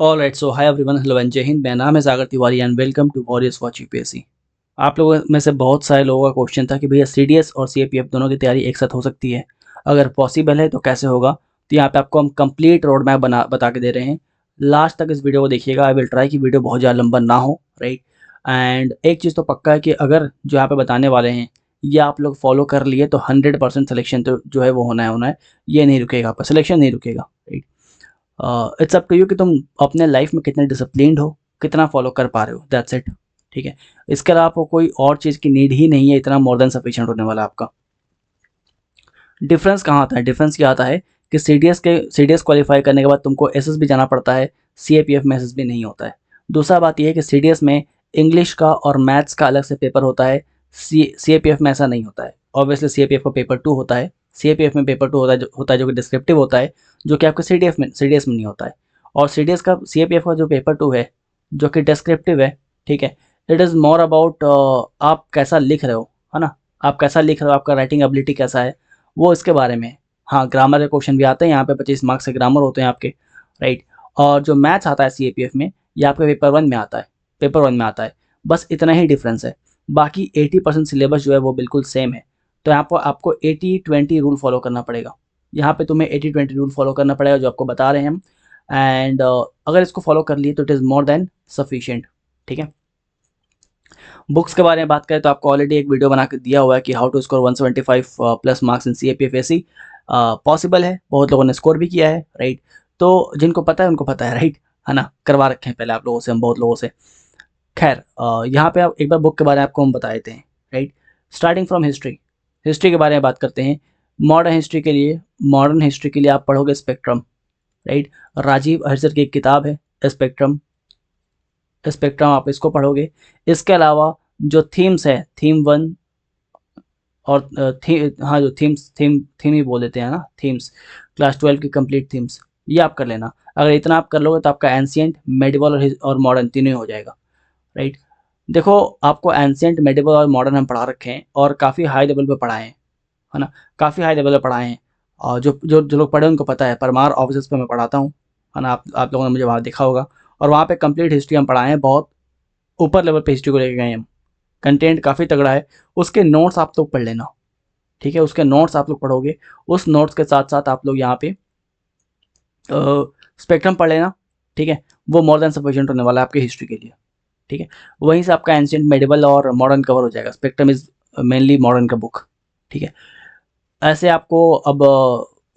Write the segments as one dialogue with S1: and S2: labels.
S1: All right, so hi everyone, hello and Jai Hind. मेरा नाम है Sagar Tiwari and welcome to Warriors Watch UPSC. आप लोगों में से बहुत सारे लोगों का क्वेश्चन था कि भैया सीडीएस और सीएपीएफ दोनों की तैयारी एक साथ हो सकती है, अगर पॉसिबल है तो कैसे होगा। तो यहाँ पे आपको हम कंप्लीट रोड मैप बता के दे रहे हैं। लास्ट तक इस वीडियो को देखिएगा। आई विल ट्राई कि वीडियो बहुत ज़्यादा लंबा ना हो, राइट। एंड एक चीज़ तो पक्का है कि अगर जो यहाँ पे बताने वाले हैं ये आप लोग फॉलो कर लिए तो 100% सिलेक्शन तो जो है वो होना है। ये नहीं रुकेगा, आपका सिलेक्शन नहीं रुकेगा, right. It's up to you कि तुम अपने लाइफ में कितने डिसिप्लिन्ड हो, कितना फॉलो कर पा रहे हो, दैट्स इट। ठीक है, इसके अलावा आपको कोई और चीज़ की नीड ही नहीं है, इतना मोर देन सफिशिएंट होने वाला आपका। डिफरेंस कहाँ आता है? डिफरेंस क्या आता है कि सीडीएस क्वालिफाई करने के बाद तुमको एसएसबी जाना पड़ता है, सीएपीएफ में एसएसबी नहीं होता है। दूसरा बात यह है कि सीडीएस में इंग्लिश का और मैथ्स का अलग से पेपर होता है, सीएपीएफ में ऐसा नहीं होता है। ऑब्वियसली सीएपीएफ का पेपर 2 होता है, सीएपीएफ में पेपर 2 होता है जो कि डिस्क्रिप्टिव होता है, जो कि आपके सीडीएस में नहीं होता है। और सीएपीएफ का जो पेपर 2 है जो कि डिस्क्रिप्टिव है, ठीक है, इट इज़ मोर अबाउट आप कैसा लिख रहे हो, है ना। आप कैसा लिख रहे हो, आपका राइटिंग एबिलिटी कैसा है, वो इसके बारे में है। हाँ, ग्रामर के क्वेश्चन भी आते हैं यहाँ पे, 25 मार्क्स के ग्रामर होते हैं आपके, राइट। और जो मैथ्स आता है सीएपीएफ में, ये आपके पेपर 1 में आता है। बस इतना ही डिफरेंस है। बाकी 80% सिलेबस जो है वो बिल्कुल सेम है। तो यहाँ पर आपको 80-20 रूल फॉलो करना पड़ेगा। यहाँ पे तुम्हें 80-20 रूल फॉलो करना पड़ेगा जो आपको बता रहे हैं हम। एंड अगर इसको फॉलो कर लिए तो it is more than sufficient, ठीक है। बुक्स के बारे में बात करें तो आपको ऑलरेडी एक वीडियो बना के दिया हुआ है कि how to score 175 plus marks in CAPFSC. Possible है, बहुत लोगों ने स्कोर भी किया है, राइट। तो जिनको पता है उनको पता है, राइट, है ना। करवा रखे हैं पहले आप लोगों से, हम बहुत लोगों से। खैर, यहाँ पे आप एक बार बुक के बारे में आपको हम बता देते हैं, right. Starting from history, history के बारे में बात करते हैं। मॉडर्न हिस्ट्री के लिए आप पढ़ोगे स्पेक्ट्रम, राइट। राजीव हर्षद की एक किताब है स्पेक्ट्रम, स्पेक्ट्रम आप इसको पढ़ोगे। इसके अलावा जो थीम्स है, थीम 1 और हाँ, जो थीम ही बोल देते हैं ना, थीम्स, क्लास 12 की कंप्लीट थीम्स, ये आप कर लेना। अगर इतना आप कर लोगे तो आपका एंशियंट, मेडिवल और मॉडर्न तीनों ही हो जाएगा, राइट। देखो, आपको एंशियंट, मेडिवल और मॉडर्न हम पढ़ा रखे हैं और काफ़ी हाई लेवल पे पढ़ाए हैं, है ना। काफ़ी हाई लेवल पे पढ़ाए हैं। और जो लोग पढ़े उनको पता है, परमार ऑफिस पे मैं पढ़ाता हूँ, है ना। आप लोगों ने मुझे वहाँ देखा होगा। और वहाँ पे कंप्लीट हिस्ट्री हम पढ़ाए हैं, बहुत ऊपर लेवल पे हिस्ट्री को लेके गए हम। कंटेंट काफ़ी तगड़ा है। उसके नोट्स आप लोग पढ़ लेना, ठीक है। उसके नोट्स आप लोग पढ़ोगे, उस नोट्स के साथ साथ आप लोग यहाँ पे स्पेक्ट्रम पढ़ लेना, ठीक है। वो मोर देन सफिशिएंट होने वाला है आपके हिस्ट्री के लिए, ठीक है। वहीं से आपका एंशियंट, मेडिवल और मॉडर्न कवर हो जाएगा। स्पेक्ट्रम इज मेनली मॉडर्न का बुक, ठीक है। ऐसे आपको अब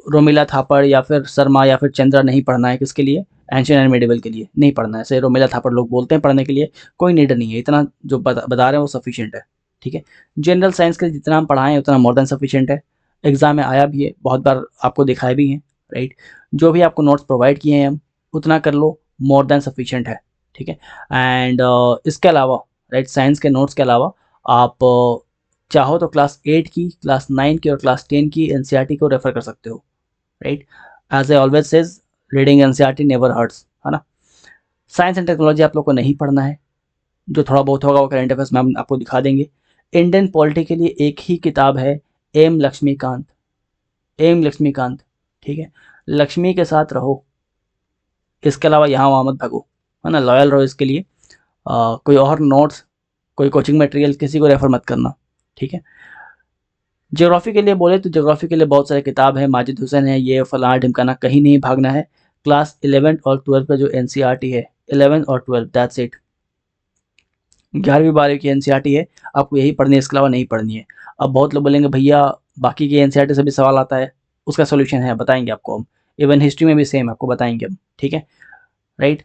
S1: रोमिला थापड़ या फिर शर्मा या फिर चंद्रा नहीं पढ़ना है। किसके लिए? एंशियंट एंड मेडिवल के लिए नहीं पढ़ना है। ऐसे रोमिला थापड़ लोग बोलते हैं पढ़ने के लिए, कोई नीड नहीं है। इतना जो बता रहे हैं वो सफिशिएंट है, ठीक है। जनरल साइंस के जितना हम पढ़ाएं उतना मोर देन सफिशिएंट है। एग्जाम में आया भी है, बहुत बार आपको दिखाए भी हैं, राइट। जो भी आपको नोट्स प्रोवाइड किए हैं हम, उतना कर लो, मोर देन सफिशिएंट है, ठीक है। एंड इसके अलावा, राइट, साइंस के नोट्स के अलावा आप चाहो तो क्लास 8 की, क्लास 9 की और क्लास 10 की एनसीईआरटी को रेफर कर सकते हो, right. As a always says, reading NCERT never hurts, है ना। साइंस एंड टेक्नोलॉजी आप लोग को नहीं पढ़ना है। जो थोड़ा बहुत होगा वो करंट अफेयर्स में हम आपको दिखा देंगे। इंडियन पॉलिटी के लिए एक ही किताब है, एम लक्ष्मीकांत, एम लक्ष्मीकांत, ठीक है। लक्ष्मी के साथ रहो, इसके अलावा यहाँ वहाँ मत भागो, है ना। लॉयल रहो इसके लिए। कोई और नोट्स, कोई कोचिंग मटेरियल किसी को रेफर मत करना, ठीक है। ज्योग्राफी के लिए बोले तो ज्योग्राफी के लिए बहुत सारे किताब है, माजिद हुसैन है, ये फलाना ढिमकाना, कहीं नहीं भागना है। क्लास 11 और 12 का जो एनसीईआरटी है, 11 और 12, दैट्स इट। 11वीं 12वीं की एनसीईआरटी है, आपको यही पढ़नी है, इसके अलावा नहीं पढ़नी है। अब बहुत लोग बोलेंगे भैया बाकी की एनसीईआरटी से भी सवाल आता है, उसका सोल्यूशन है, बताएंगे आपको हम। इवन हिस्ट्री में भी सेम आपको बताएंगे हम, ठीक है, राइट।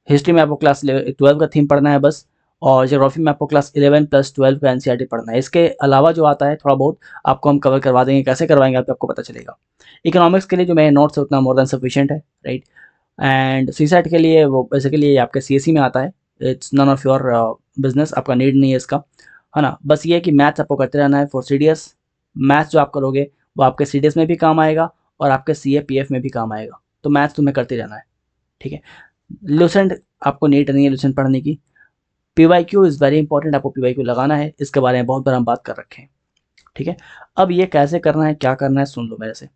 S1: हिस्ट्री में आपको क्लास 12 का थीम पढ़ना है बस। और ज्योग्राफी में आपको क्लास 11 प्लस 12 का एनसीईआरटी पढ़ना है। इसके अलावा जो आता है थोड़ा बहुत आपको हम कवर करवा देंगे, कैसे करवाएंगे आपको पता चलेगा। इकोनॉमिक्स के लिए जो मेरे नोट्स है उतना मोर देन सफिशिएंट है, राइट। एंड सीसेट के लिए वो बेसिकली आपके सीएससी में आता है, it's none of your business, आपका नीड नहीं है इसका, है ना। बस ये है कि मैथ्स आपको करते रहना है फॉर सीडीएस। मैथ्स जो आप करोगे वो आपके सीडीएस में भी काम आएगा और आपके सीएपीएफ में भी काम आएगा। तो मैथ्स तुम्हें करते रहना है, ठीक है। लूसेंट आपको नीड नहीं है लूसेंट पढ़ने की। पीवाईक्यू इज़ वेरी इंपॉर्टेंट, आपको पीवाईक्यू लगाना है, इसके बारे में बहुत बार हम बात कर रखे हैं, ठीक है। अब ये कैसे करना है, क्या करना है, सुन लो मेरे से।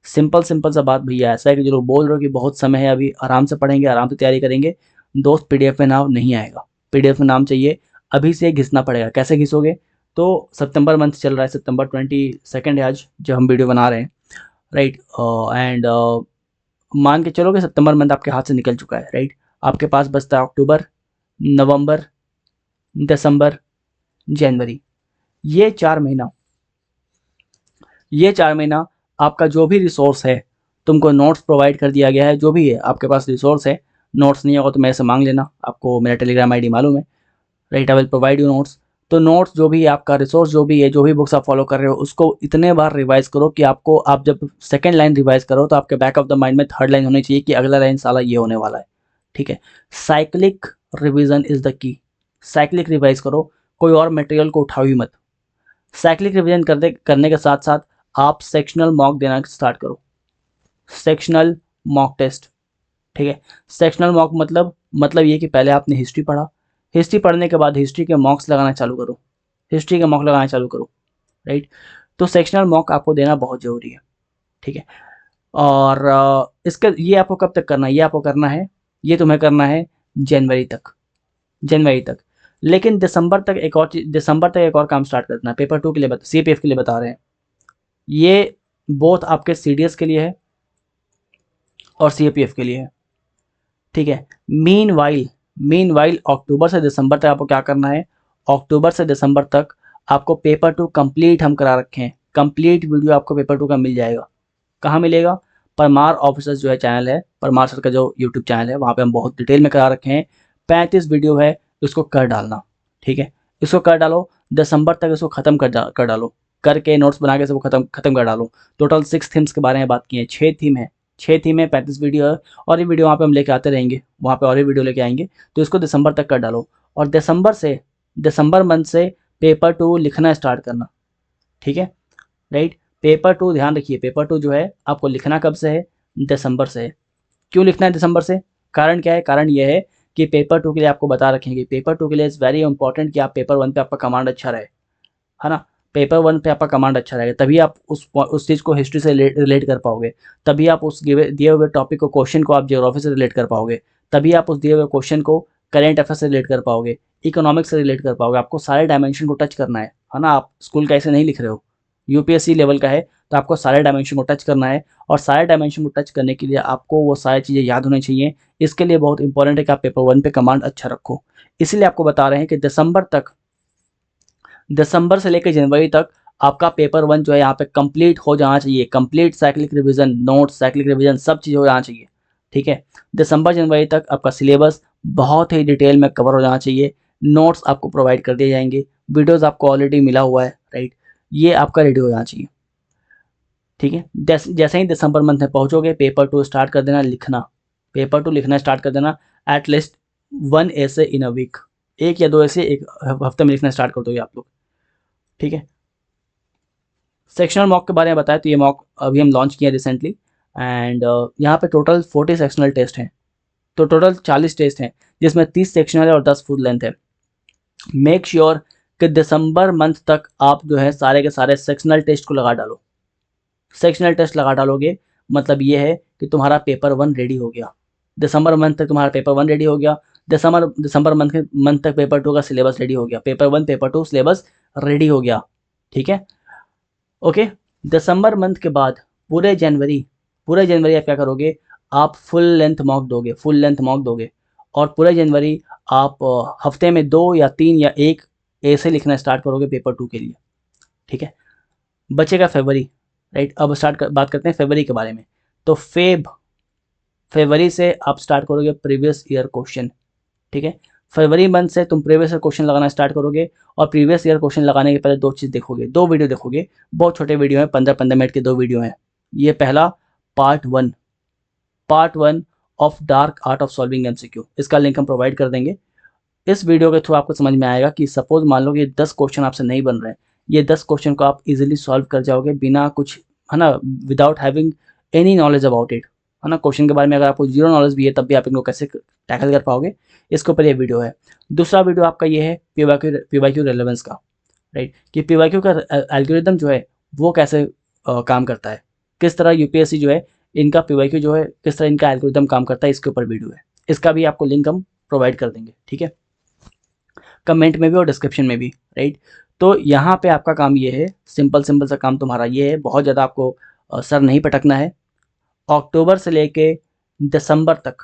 S1: सिंपल सिंपल सा बात भैया ऐसा है कि जो लोग बोल रहे हो कि बहुत समय है अभी, आराम से पढ़ेंगे, आराम से तैयारी करेंगे, दोस्त पीडीएफ में नाम नहीं आएगा। पीडीएफ में नाम चाहिए, अभी से घिसना पड़ेगा। कैसे घिसोगे? तो सितंबर मंथ चल रहा है, सितंबर 22 है आज जब हम वीडियो बना रहे हैं, राइट। एंड मान के चलो कि सितंबर मंथ आपके हाथ से निकल चुका है, राइट। आपके पास बचता है अक्टूबर, नवंबर, दिसंबर, जनवरी। ये 4 महीना, ये 4 महीना आपका जो भी रिसोर्स है, तुमको नोट्स प्रोवाइड कर दिया गया है, जो भी है आपके पास रिसोर्स है। नोट्स नहीं होगा तो मेरे से मांग लेना, आपको मेरा टेलीग्राम आईडी मालूम है, right. I will provide you notes. तो नोट्स जो भी है, आपका रिसोर्स जो भी है, जो भी बुक्स आप फॉलो कर रहे हो, उसको इतने बार रिवाइज करो कि आपको, आप जब सेकंड लाइन रिवाइज करो तो आपके बैक ऑफ द माइंड में थर्ड लाइन होनी चाहिए कि अगला लाइन साला ये होने वाला है, ठीक है। Cyclic revision is the key. Cyclic revise करो, कोई और मटेरियल को उठाओ ही मत। साइक्लिक रिविजन करने के साथ साथ आप सेक्शनल मॉक देना स्टार्ट करो। सेक्शनल मॉक टेस्ट, ठीक है। सेक्शनल मॉक मतलब ये कि पहले आपने हिस्ट्री पढ़ा, हिस्ट्री पढ़ने के बाद हिस्ट्री के मॉक्स लगाना चालू करो, हिस्ट्री के मॉक लगाना चालू करो, राइट। तो सेक्शनल मॉक आपको देना बहुत ज़रूरी है, ठीक है। और इसका ये आपको कब तक करना है? ये आपको करना है, ये तुम्हें करना है जनवरी तक, जनवरी तक। लेकिन दिसंबर तक एक और चीज़, दिसंबर तक एक और काम स्टार्ट करना है। पेपर 2 के लिए सीपीएफ के लिए बता रहे हैं, ये बोथ आपके सीडीएस के लिए है और सीपीएफ के लिए है, ठीक है। मीनवाइल अक्टूबर से दिसंबर तक आपको क्या करना है? अक्टूबर से दिसंबर तक आपको पेपर 2 कंप्लीट हम करा रखे हैं। कंप्लीट वीडियो आपको पेपर 2 का मिल जाएगा। कहाँ मिलेगा? परमार ऑफिसर्स जो है चैनल है, परमार सर का जो यूट्यूब चैनल है, वहाँ पे हम बहुत डिटेल में करा रखे हैं। 35 वीडियो है, इसको कर डालना, ठीक है। इसको कर डालो, दिसंबर तक इसको ख़त्म कर डालो, करके नोट्स बना के इसको ख़त्म कर डालो। टोटल 6 थीम्स के बारे में बात की है, 6 थीम है, 6 थीम है, 35 वीडियो है, और ये वीडियो वहाँ पे हम लेके आते रहेंगे, वहाँ पे और भी वीडियो लेके आएंगे। तो इसको दिसंबर तक कर डालो, और दिसंबर मंथ से पेपर 2 लिखना स्टार्ट करना, ठीक है, राइट। पेपर 2 ध्यान रखिए, पेपर 2 जो है आपको लिखना कब से है? दिसंबर से है। क्यों लिखना है दिसंबर से? कारण क्या है? कारण ये है कि पेपर 2 के लिए आपको बता रखेंगे, पेपर 2 के लिए इज़ वेरी इंपॉर्टेंट कि आप पेपर 1 पे आपका कमांड अच्छा रहे, है ना। पेपर 1 पे आपका कमांड अच्छा रहेगा, तभी आप उस चीज़ को हिस्ट्री से रिलेट कर पाओगे, तभी आप उस दिए हुए टॉपिक को, क्वेश्चन को आप ज्योग्राफी से रिलेट कर पाओगे, तभी आप उस दिए हुए क्वेश्चन को करेंट अफेयर से रिलेट कर पाओगे, इकोनॉमिक्स से रिलेट कर पाओगे। आपको सारे डायमेंशन को टच करना है ना। आप स्कूल का ऐसे नहीं लिख रहे हो, यूपीएससी लेवल का है, तो आपको सारे डायमेंशन को टच करना है, और सारे डायमेंशन को टच करने के लिए आपको वो सारी चीज़ें याद होनी चाहिए। इसके लिए बहुत इंपॉर्टेंट है कि आप पेपर 1 पे कमांड अच्छा रखो। इसीलिए आपको बता रहे हैं कि दिसंबर से लेकर जनवरी तक आपका पेपर 1 जो है यहाँ पे कंप्लीट हो जाना चाहिए। Complete cyclic revision, notes, cyclic revision सब चीज़ हो जाना चाहिए, ठीक है। दिसंबर जनवरी तक आपका सिलेबस बहुत ही डिटेल में कवर हो जाना चाहिए। नोट्स आपको प्रोवाइड कर दिए जाएंगे, वीडियोज़ आपको ऑलरेडी मिला हुआ है, राइट। ये आपका रेडी हो जाना चाहिए, ठीक है। जैसे ही दिसंबर मंथ में पहुँचोगे, पेपर 2 स्टार्ट कर देना लिखना, पेपर 2 लिखना स्टार्ट कर देना। एटलीस्ट 1 ऐसे इन अ वीक, 1 या 2 ऐसे एक हफ्ते में लिखना स्टार्ट कर दोगे आप लोग, ठीक है। सेक्शनल मॉक के बारे में बताया, तो ये मॉक अभी हम लॉन्च किए रिसेंटली, एंड यहाँ पे टोटल 40 सेक्शनल टेस्ट हैं, तो टोटल 40 टेस्ट हैं, जिसमें 30 सेक्शनल है और 10 फुल लेंथ है। मेक श्योर कि दिसंबर मंथ तक आप जो है सारे के सारे सेक्शनल टेस्ट को लगा डालो। सेक्शनल टेस्ट लगा डालोगे मतलब ये है कि तुम्हारा पेपर 1 रेडी हो गया। दिसंबर मंथ तक तुम्हारा पेपर 1 रेडी हो गया, दिसंबर मंथ तक पेपर 2 का सिलेबस रेडी हो गया, पेपर 1 पेपर 2 सिलेबस रेडी हो गया, ठीक है, ओके। दिसंबर मंथ के बाद पूरे जनवरी आप क्या करोगे? आप फुल लेंथ मॉक दोगे, फुल लेंथ मॉक दोगे, और पूरे जनवरी आप हफ्ते में 2 या 3 या 1 ऐसे लिखना स्टार्ट करोगे पेपर 2 के लिए, ठीक है। बचेगा फरवरी, राइट। अब बात करते हैं फरवरी के बारे में। तो फरवरी से आप स्टार्ट करोगे प्रीवियस ईयर क्वेश्चन, ठीक है। फरवरी मंथ से तुम प्रीवियस ईयर क्वेश्चन लगाना स्टार्ट करोगे, और प्रीवियस ईयर क्वेश्चन लगाने के पहले 2 चीज़ देखोगे, 2 वीडियो देखोगे, बहुत छोटे वीडियो हैं, 15-15 मिनट के 2 वीडियो हैं। ये पहला part one of dark art of solving MCQ, इसका लिंक हम प्रोवाइड कर देंगे। इस वीडियो के थ्रू आपको समझ में आएगा कि सपोज मान लो कि 10 क्वेश्चन आपसे नहीं बन रहे हैं, ये 10 क्वेश्चन को आप इजीली सॉल्व कर जाओगे बिना कुछ, है ना, without having any knowledge about it, है ना। क्वेश्चन के बारे में अगर आपको जीरो नॉलेज भी है तब भी आप इनको कैसे टैकल कर पाओगे, इसके ऊपर ये वीडियो है। दूसरा वीडियो आपका ये है पीवाईक्यू रेलेवेंस का, राइट, कि पीवाईक्यू का एल्गोरिदम जो है वो कैसे काम करता है, किस तरह यूपीएससी जो है इनका पीवाईक्यू जो है किस तरह इनका एल्गोरिथम काम करता है, इसके ऊपर वीडियो है। इसका भी आपको लिंक हम प्रोवाइड कर देंगे, ठीक है, कमेंट में भी और डिस्क्रिप्शन में भी, राइट। तो यहाँ पे आपका काम ये है, सिंपल सिंपल सा काम तुम्हारा ये है, बहुत ज़्यादा आपको सर नहीं पटकना है। अक्टूबर से लेके दिसंबर तक,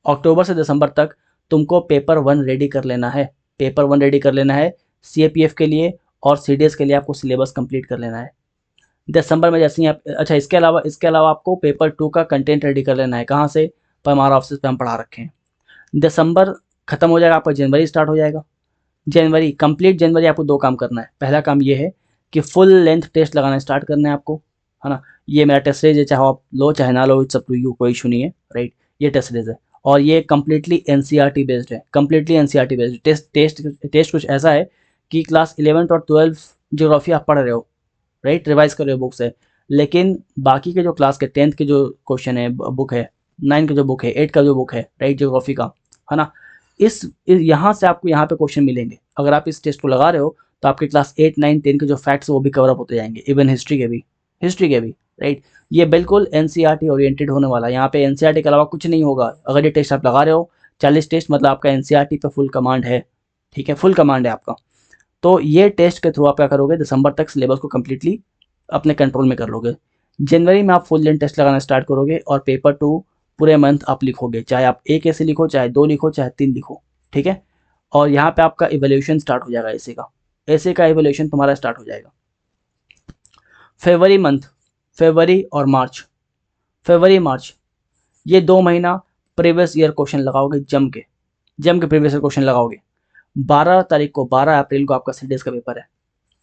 S1: अक्टूबर से दिसंबर तक तुमको पेपर 1 रेडी कर लेना है, पेपर 1 रेडी कर लेना है सीएपीएफ के लिए, और सीडीएस के लिए आपको सिलेबस कंप्लीट कर लेना है दिसंबर में। जैसे ही आप, अच्छा इसके अलावा आपको पेपर 2 का कंटेंट रेडी कर लेना है। कहाँ से? पर हमारा ऑफिस पे हम पढ़ा रखे हैं। दिसंबर खत्म हो जाएगा, आपका जनवरी स्टार्ट हो जाएगा। जनवरी, कंप्लीट जनवरी आपको 2 काम करना है। पहला काम ये है कि फुल लेंथ टेस्ट लगाना स्टार्ट करना है आपको, है ना। ये मेरा टेस्ट सीरीज है, चाहे आप लो चाहे ना लो, इट्स अप टू यू, कोई इशू नहीं है, राइट। ये टेस्ट सीरीज है और ये कम्प्लीटली एनसीईआरटी बेस्ड है, कम्प्लीटली एनसीईआरटी बेस्ड। टेस्ट कुछ ऐसा है कि क्लास 11th और 12th ज्योग्राफी आप पढ़ रहे हो, राइट, रिवाइज कर रहे हो बुक से, लेकिन बाकी के जो क्लास के 10th के जो क्वेश्चन है, बुक है, 9 का जो बुक है, 8 का जो बुक है, राइट, ज्योग्राफी का, है ना, यहाँ से आपको यहाँ पे क्वेश्चन मिलेंगे। अगर आप इस टेस्ट को लगा रहे हो तो आपके क्लास 8, 9, 10 के जो फैक्ट्स वो भी कवर अप होते जाएंगे, इवन हिस्ट्री के भी, राइट। ये बिल्कुल एनसीईआरटी ओरिएंटेड होने वाला है। यहाँ पे एनसीईआरटी के अलावा कुछ नहीं होगा। अगर ये टेस्ट आप लगा रहे हो 40 टेस्ट, मतलब आपका एनसीईआरटी पे फुल कमांड है, ठीक है, फुल कमांड है आपका। तो ये टेस्ट के थ्रू आप क्या करोगे, दिसंबर तक सिलेबस को कम्प्लीटली अपने कंट्रोल में कर लोगे। जनवरी में आप फुल लेंथ टेस्ट लगाना स्टार्ट करोगे और पेपर 2 पूरे मंथ आप लिखोगे, चाहे आप एक ऐसे लिखो, चाहे 2 लिखो, चाहे 3 लिखो, ठीक है। और यहाँ पे आपका इवैल्यूएशन स्टार्ट हो जाएगा, ऐसे का इवैल्यूएशन तुम्हारा स्टार्ट हो जाएगा। फरवरी मंथ, फरवरी और मार्च, फरवरी मार्च, ये 2 महीना प्रीवियस ईयर क्वेश्चन लगाओगे, जम के प्रीवियस ईयर क्वेश्चन लगाओगे। 12 अप्रैल को आपका सीडीएस का पेपर है,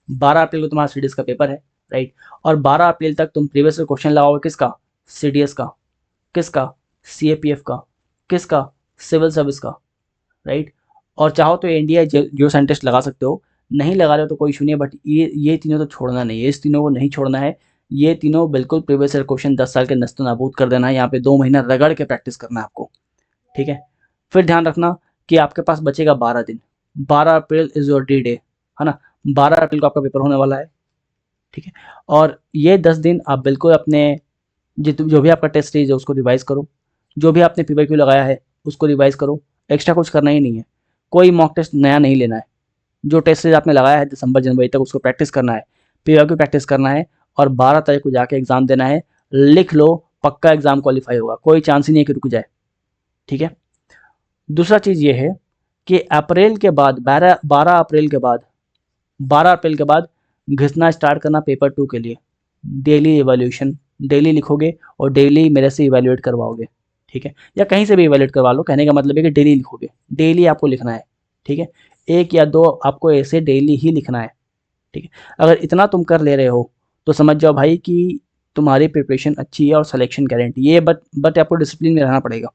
S1: 12 अप्रैल को तुम्हारा सीडीएस का पेपर है, राइट। और 12 अप्रैल तक तुम प्रीवियस ईयर क्वेश्चन लगाओगे, किसका? सीडीएस का, किसका? सीएपीएफ का, किसका? सिविल सर्विस का, राइट। और चाहो तो इंडिया जियो साइंटिस्ट लगा सकते हो, नहीं लगा रहे हो तो कोई इशू नहीं है, बट ये तीनों तो छोड़ना नहीं है, इस तीनों को नहीं छोड़ना है। ये तीनों बिल्कुल प्रीवियस ईयर क्वेश्चन 10 साल के नस्त नाबूद कर देना है। यहाँ पे 2 महीना रगड़ के प्रैक्टिस करना है आपको, ठीक है। फिर ध्यान रखना कि आपके पास बचेगा 12 दिन, 12 April is your D day, है ना, 12 अप्रैल को आपका पेपर होने वाला है, ठीक है। और ये 10 दिन आप बिल्कुल अपने जो भी आपका टेस्ट सीरीज है उसको रिवाइज करो, जो भी आपने पीवाईक्यू लगाया है उसको रिवाइज करो। एक्स्ट्रा कुछ करना ही नहीं है, कोई मॉक टेस्ट नया नहीं लेना है। जो टेस्ट सीरीज आपने लगाया है दिसंबर जनवरी तक उसको प्रैक्टिस करना है, पीवाईक्यू प्रैक्टिस करना है, और 12 तारीख को जाके एग्जाम देना है। लिख लो, पक्का एग्जाम क्वालिफाई होगा, कोई चांस ही नहीं है कि रुक जाए, ठीक है। दूसरा चीज़ ये है कि अप्रैल के बाद 12 अप्रैल के बाद 12 अप्रैल के बाद घिसना स्टार्ट करना पेपर 2 के लिए। डेली इवैल्यूएशन, डेली लिखोगे और डेली मेरे से इवैल्यूएट करवाओगे, ठीक है, या कहीं से भी इवैल्यूएट करवा लो। कहने का मतलब है कि डेली लिखोगे, डेली आपको लिखना है, ठीक है। 1 या 2 आपको ऐसे डेली ही लिखना है, ठीक है। अगर इतना तुम कर ले रहे हो तो समझ जाओ भाई कि तुम्हारी प्रिपरेशन अच्छी है और सिलेक्शन गारंटी है। बट आपको डिसिप्लिन में रहना पड़ेगा,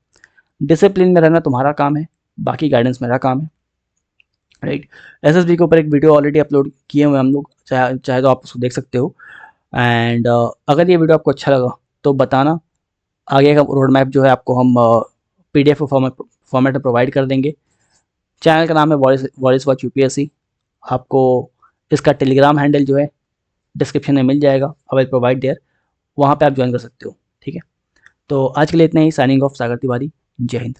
S1: डिसिप्लिन में रहना तुम्हारा काम है, बाकी गाइडेंस मेरा काम है, राइट। एसएसबी के ऊपर एक वीडियो ऑलरेडी अपलोड किए हुए हम लोग, चाहे तो आप उसको देख सकते हो। एंड अगर ये वीडियो आपको अच्छा लगा तो बताना, आगे का रोड मैप जो है आपको हम पीडीएफ फॉर्मेट में प्रोवाइड कर देंगे। चैनल का नाम है वॉरिस वॉच यूपीएससी। आपको इसका टेलीग्राम हैंडल जो है डिस्क्रिप्शन में मिल जाएगा, आई विल प्रोवाइड देयर, वहाँ पे आप ज्वाइन कर सकते हो, ठीक है। तो आज के लिए इतना ही। साइनिंग ऑफ, सागर तिवारी। जय हिंद।